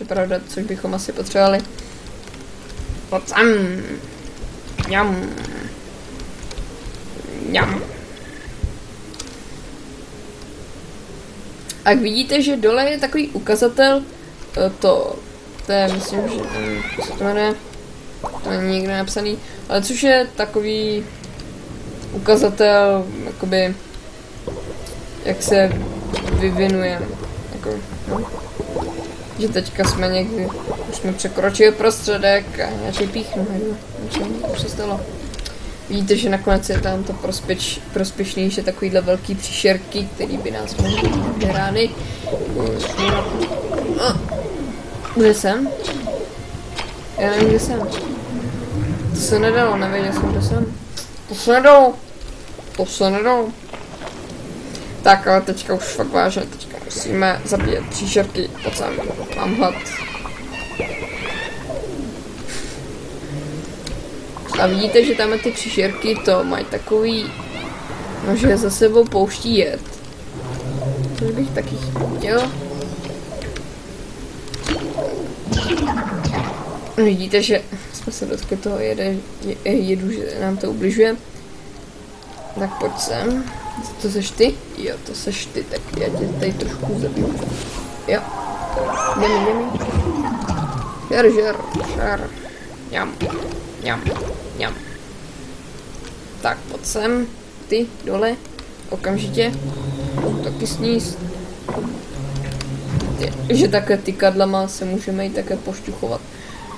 je pravda, což bychom asi potřebovali. Pojď sem. Mňam. Mňam. A jak vidíte, že dole je takový ukazatel, to je, myslím, že co to jmenuje, to není nikde napsaný, ale což je takový ukazatel, jakoby, jak se vyvinujeme, jako, no. Že teďka jsme někdy, už jsme překročili prostředek a nějaký píchnu, už se stalo. Vidíte, že nakonec je tam to prospěšnější takovýhle velký příšerky, který by nás mohli být rány. Kde jsem? Já nevím, kde jsem. To se nedalo, nevěděl jsem, kde jsem. To se nedalo. Tak, ale teďka už fakt vážně, teďka musíme zabíjet příšerky, pojď sem, mám hlad. A vidíte, že tam ty příšerky to mají takový, no, že za sebou pouští jed. Což bych taky chtěl. Vidíte, že jsme se dotkli toho jedu, že nám to ubližuje. Tak pojď sem. To seš ty? Jo, to seš ty, tak já tě tady trošku zabiju. Jo. Jdeme. Žer. Ňam. Tak, pojď sem. Ty, dole. Okamžitě. Taky sníst. Že také tykadlama se můžeme jít také pošťuchovat.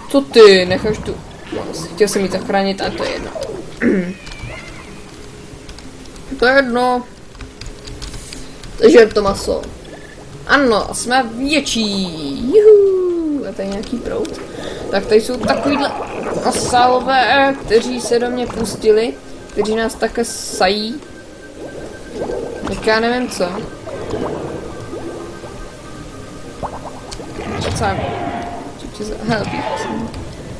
Co ty? Necháš tu. No, chtěl jsem jí zachránit, ale to je jedno. To je jedno. Takže to maso. Ano, jsme větší. Juhu. A tady nějaký proud. Tak tady jsou takovýhle asálové, kteří se do mě pustili. Kteří nás také sají. Tak já nevím co.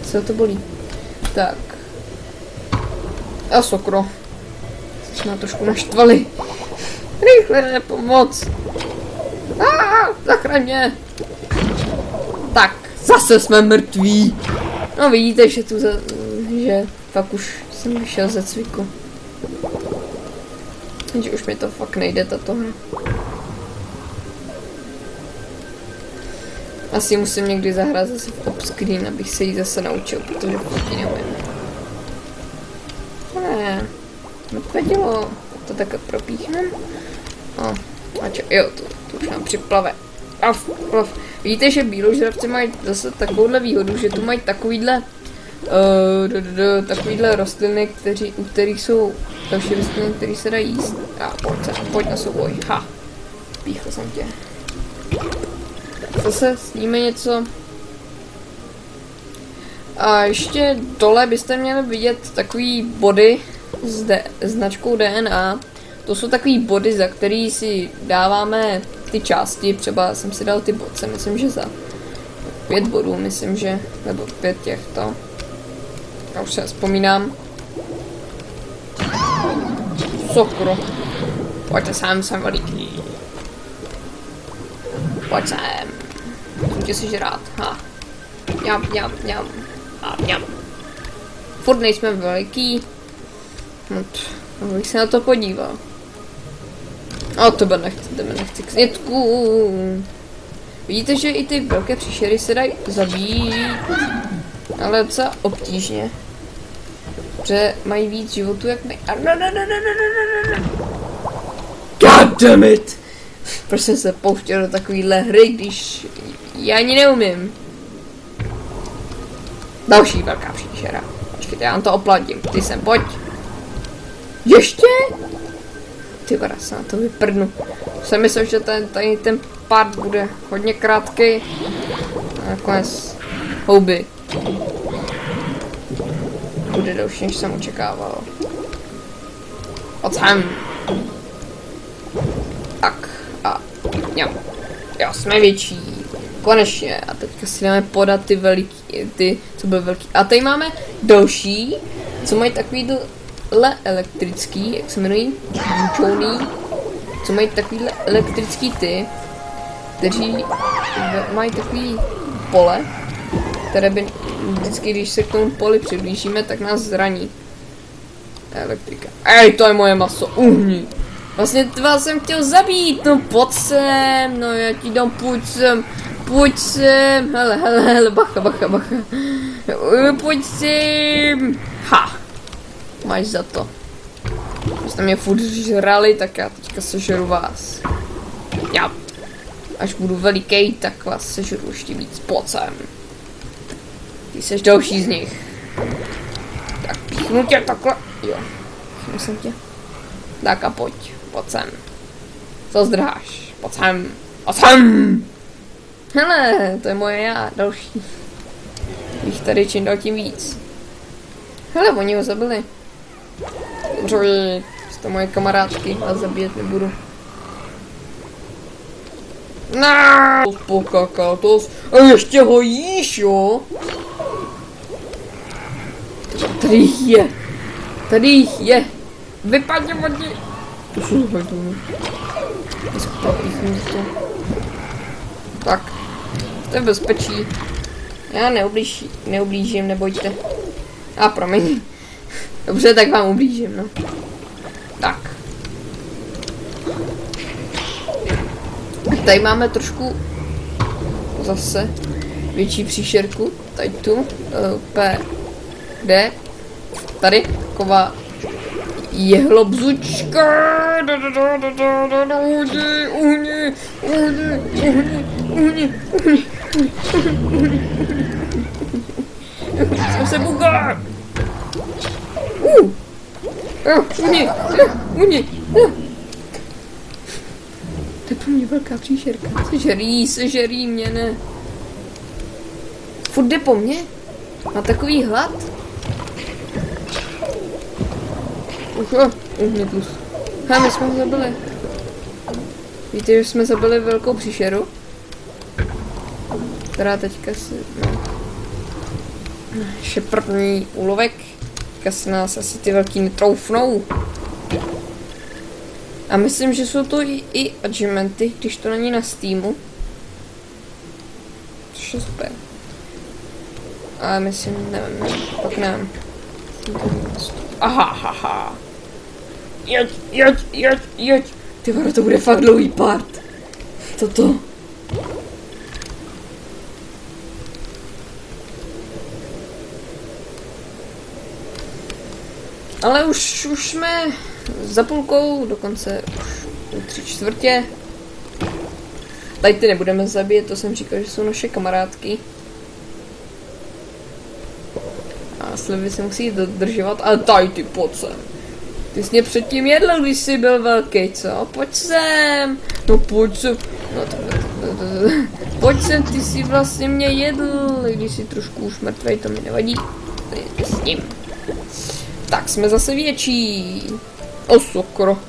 Co to bolí? Tak. A sokro. Jsme trošku naštvali. Rychle, pomoc. Zachraň mě. Tak, zase jsme mrtví. No vidíte, že že fakt už jsem vyšel ze cviku. Takže už mi to fakt nejde, tato hra. Asi musím někdy zahrát zase v offscreen, abych se jí zase naučil, protože fakt ji neumím. Ne, nevadilo. To takhle propíchnem. Jo, to už nám připlave. Víte, že bíložravci mají zase takovouhle výhodu, že tu mají takovýhle rostliny, u kterých jsou další rostliny, které se dají jíst. Pojď na souboj. Ha. Píchl jsem tě. Zase sníme něco. A ještě dole byste měli vidět takový body s značkou DNA. To jsou takový body, za který si dáváme ty části. Třeba jsem si dal ty bodce, myslím, že za 5 bodů, myslím, že, nebo 5 těchto. Já už se vzpomínám. Sokro. Pojďte sem, jsem veliký. Pojď sem. Můžu si žrát. Ha. Mňam. Furt nejsme veliký. Abych se na to podíval. O, tebe nechci k snědku. Vidíte, že i ty velké příšery se dají zabít. Ale docela obtížně. Protože mají víc životů, jak my. God damn it! Proč jsem se pouštěl do takovýhle hry, když já ani neumím. Další velká příšera. Počkejte, já vám to oplatím. Ty sem, pojď. Ještě? Ty vada, se na to vyprdnu. Jsem myslel, že ten part bude hodně krátký. A nakonec houby. Bude delší, než jsem očekával. Odsaď. Tak. A mňam. Jo, jsme větší. Konečně. A teďka si dáme podat ty veliký, co byly velký. A tady máme další, co mají takovýhle elektrický, jak se jmenují? Bučouný. Co mají takovýhle elektrický kteří mají takový pole, které by vždycky, když se k tomu poli přiblížíme, tak nás zraní. Elektrika. Ej, to je moje maso, uhni. Vlastně vás jsem chtěl zabít, no pojď sem, no já ti dám, pojď sem, hele, bacha. Pojď sem, ha, máš za to. Když jste mě furt žrali, tak já teďka sežeru vás. Já, až budu veliký, tak vás sežeru ještě víc, pojď sem. Ty seš další z nich. Tak píchnu tě takhle, jo, píchnu jsem tě. Tak a pojď sem. Co zdrháš? Pojď sem. Hele, to je moje já, další. Jich tady čím dál tím víc. Hele, oni ho zabili. Dobře, to moje kamarádky, vás zabíjet nebudu. No, pokakal to. A ještě ho jíš, jo? Tady jich je. Vypadně vodě. To jsou hajdu. Tak. Jste v bezpečí. Já neublížím, nebojte. A promiň. Dobře, tak vám ublížím, no. Tak. Tady máme trošku zase větší příšerku. Tady tu. Kde? Tady. Taková jehlobzučka. Uhni. Jsem se bugal. Uhni. To je pro mě velká příšerka. Sežerí mě, ne. Furt jde po mně. Má takový hlad. Uhni plus. My jsme ho zabili. Víte, že jsme zabili velkou příšeru? Která teďka si... No. Ještě první úlovek. Teďka si nás asi ty velký netroufnou. A myslím, že jsou to i achievementy, když to není na Steamu. Což je super. Ale myslím, nevím, pak nevím. Aha. Jeď. Ty vole, to bude fakt dlouhý part. Toto. Ale už jsme za půlkou, dokonce už 3/4. Tady ty nebudeme zabít, to jsem říkal, že jsou naše kamarádky. A slivy se musí dodržovat, ale tady ty pojď sem. Ty jsi mě předtím jedl, když jsi byl velký, co? Pojď sem. No pojď sem. No pojď sem, ty jsi vlastně mě jedl, když jsi trošku už mrtvej, to mi nevadí. Tady s ním. Tak jsme zase větší. O sokro.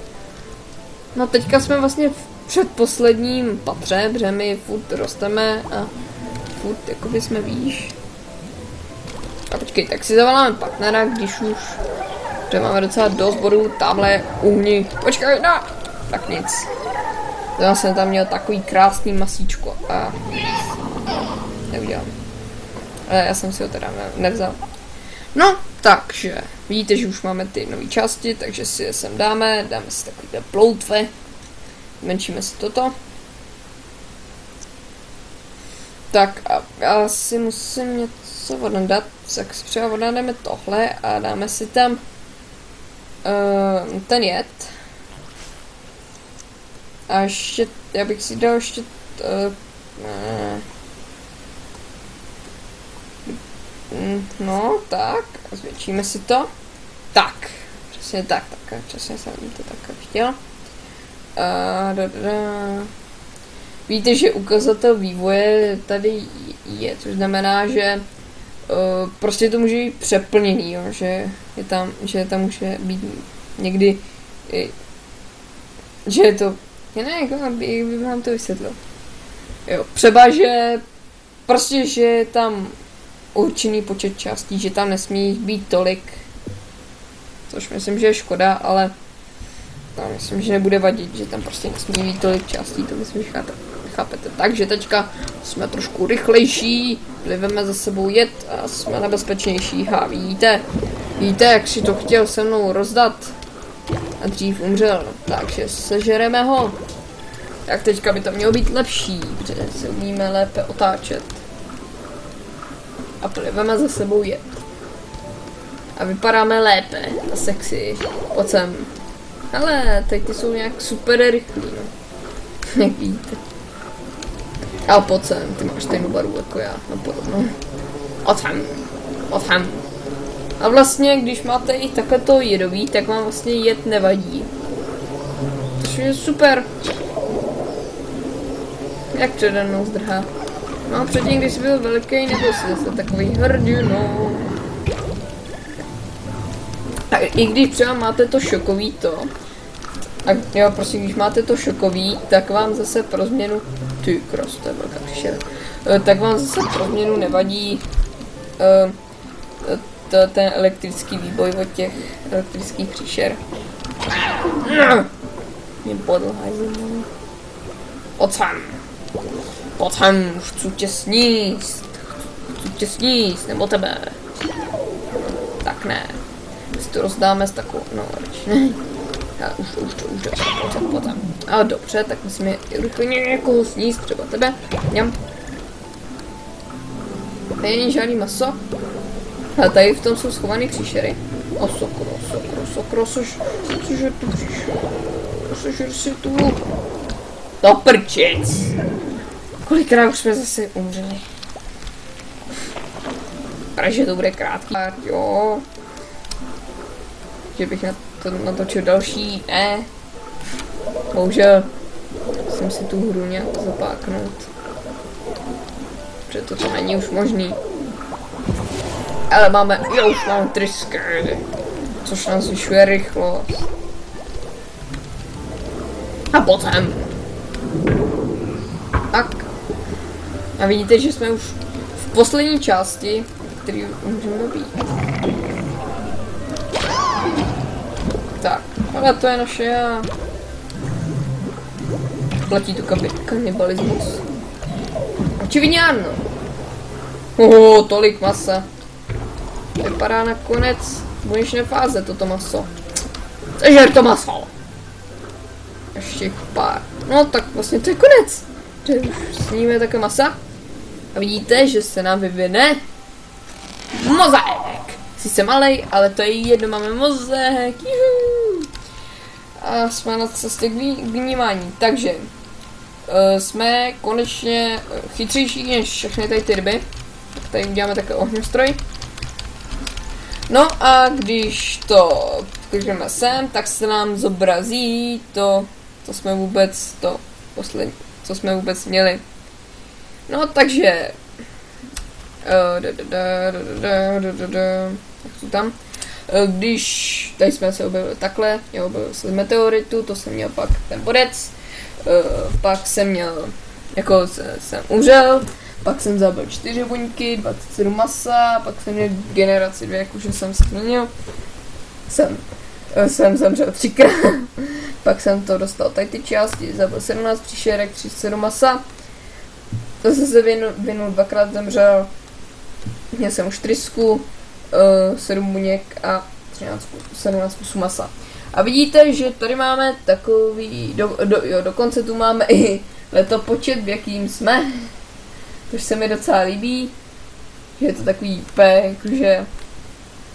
No teďka jsme vlastně v předposledním patře, protože my furt rosteme a furt jakoby jsme výš. A počkej, tak si zavoláme partnera, když už. Protože máme docela dost bodů, tamhle uhni. Počkej, no! Tak nic. Já jsem tam měl takový krásný masíčko a neudělám. Ale já jsem si ho teda nevzal. No, takže vidíte, že už máme ty nové části, takže si je sem dáme si takovýhle ploutve, zmenšíme si toto. Tak a já si musím něco odndat, tak si třeba odnademe tohle a dáme si tam ten jed. A ještě, já bych si dal ještě no, tak, zvětšíme si to. Tak, přesně tak, přesně jsem to tak chtěl. Víte, že ukazatel vývoje tady je, což znamená, že prostě to může být přeplněný, jo, že tam může být někdy, že je to, já nevím, jak bych vám to vysvětlil. Jo, třeba, že prostě, že je tam určený počet částí, že tam nesmí být tolik, což myslím, že je škoda, ale myslím, že nebude vadit, že tam prostě nesmí být tolik částí, to myslím, že chápete. Takže teďka jsme trošku rychlejší, pliveme za sebou jet a jsme nebezpečnější. Víte, jak si to chtěl se mnou rozdat a dřív umřel, takže sežereme ho. Tak teďka by to mělo být lepší, protože se umíme lépe otáčet. A pliveme za sebou jet. A vypadáme lépe a sexy. Pojď sem. Ale teď ty jsou nějak super rychlí, no. Jak víte. A pojď sem, ty máš stejnou barvu jako já, no podobno. Odham. A vlastně, když máte i takhle to jedový, tak vám vlastně jed nevadí. Což je super. Jak přede mnou zdrhá. No předtím, když jsi byl veliký, nebyl jsi zase takový hrdino. A i když třeba máte to šokový to, a jo, prostě když máte to šokový, tak vám zase pro změnu, ty kros, to je velká příšera, tak vám zase pro změnu nevadí ten elektrický výboj od těch elektrických příšer. Mě podlhaj zemou. Potom chci tě sníst, nebo tebe. Tak ne. Si to rozdáme s takovou, no ne. Já už potom. A dobře, tak musíme rychle někoho sníst, třeba tebe. Mňam. Tady není žádný maso. A tady v tom jsou schovaný příšery. O sokro, cože tu příšer. Cože si tu. To prčic. Kolikrát už jsme zase umřeli. Takže to bude krátký. Jo. Že bych na to natočil další, bohužel musím si tu hru nějak zapáknout. Protože to není už možný. Ale už máme trysky, což nám zvyšuje rychlost. A potom. Tak. A vidíte, že jsme už v poslední části, který můžeme být. Tak, ale to je naše. Platí tu kanibalismus. Očividně ano. Tolik masa. Vypadá na konec konečné fáze toto maso. Sežer to maso. Ještě pár. No tak vlastně to je konec. Že už sníme také masa. A vidíte, že se nám vyvine mozaik. Sice malej, ale to je jedno, máme mozek. Juhu. A jsme na cestě k vnímání. Takže jsme konečně chytřejší než všechny tady ty ryby. Tak tady uděláme také ohňostroj. No a když to klikneme sem, tak se nám zobrazí to jsme vůbec co jsme vůbec měli. No takže tam. Když tady jsme se objevili takhle, já objevil se z meteoritu, to jsem měl pak ten bodec, pak jsem měl, jako jsem umřel, pak jsem zabil 4 buňky, 27 masa, pak jsem měl generaci 2, jakože jsem změnil, jsem zemřel 3krát, pak jsem to dostal tady ty části, zabil 17 příšerek, 37 masa, zase se vinul 2krát zemřel, měl jsem už trysku, 7 buněk a 17 kusů masa. A vidíte, že tady máme takový, dokonce tu máme i letopočet, v jakým jsme, což se mi docela líbí, že je to takový jakože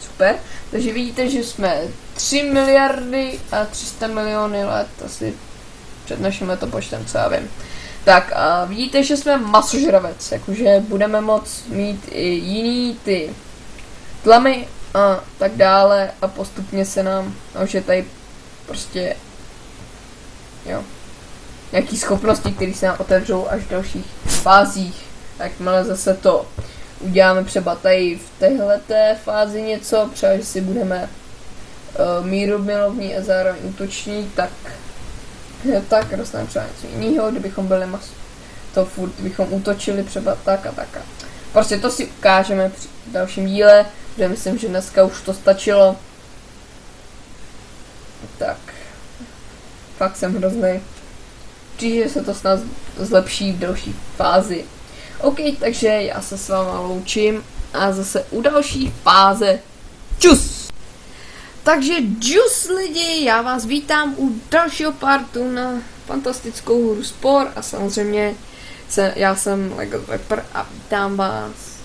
super. Takže vidíte, že jsme 3 miliardy a 300 miliony let asi před naším letopočtem, co já vím. Tak a vidíte, že jsme masožravec, jakože budeme moct mít i jiný ty tlamy a tak dále a postupně se nám, že tady prostě, jo, nějaký schopnosti, které se nám otevřou až v dalších fázích. Jakmile zase to uděláme třeba tady v téhleté fázi něco, třeba že si budeme mírumilovní a zároveň útoční, tak dostaneme třeba něco jiného, kdybychom byli to furt bychom útočili třeba tak a tak. Prostě to si ukážeme při dalším díle, protože myslím, že dneska už to stačilo. Tak. Fakt jsem hrozný. Příště se to snad zlepší v další fázi. OK, takže já se s váma loučím a zase u další fáze. Čus! Takže čus lidi, já vás vítám u dalšího partu na fantastickou hru Spore a samozřejmě já jsem Lego Rapper a vítám vás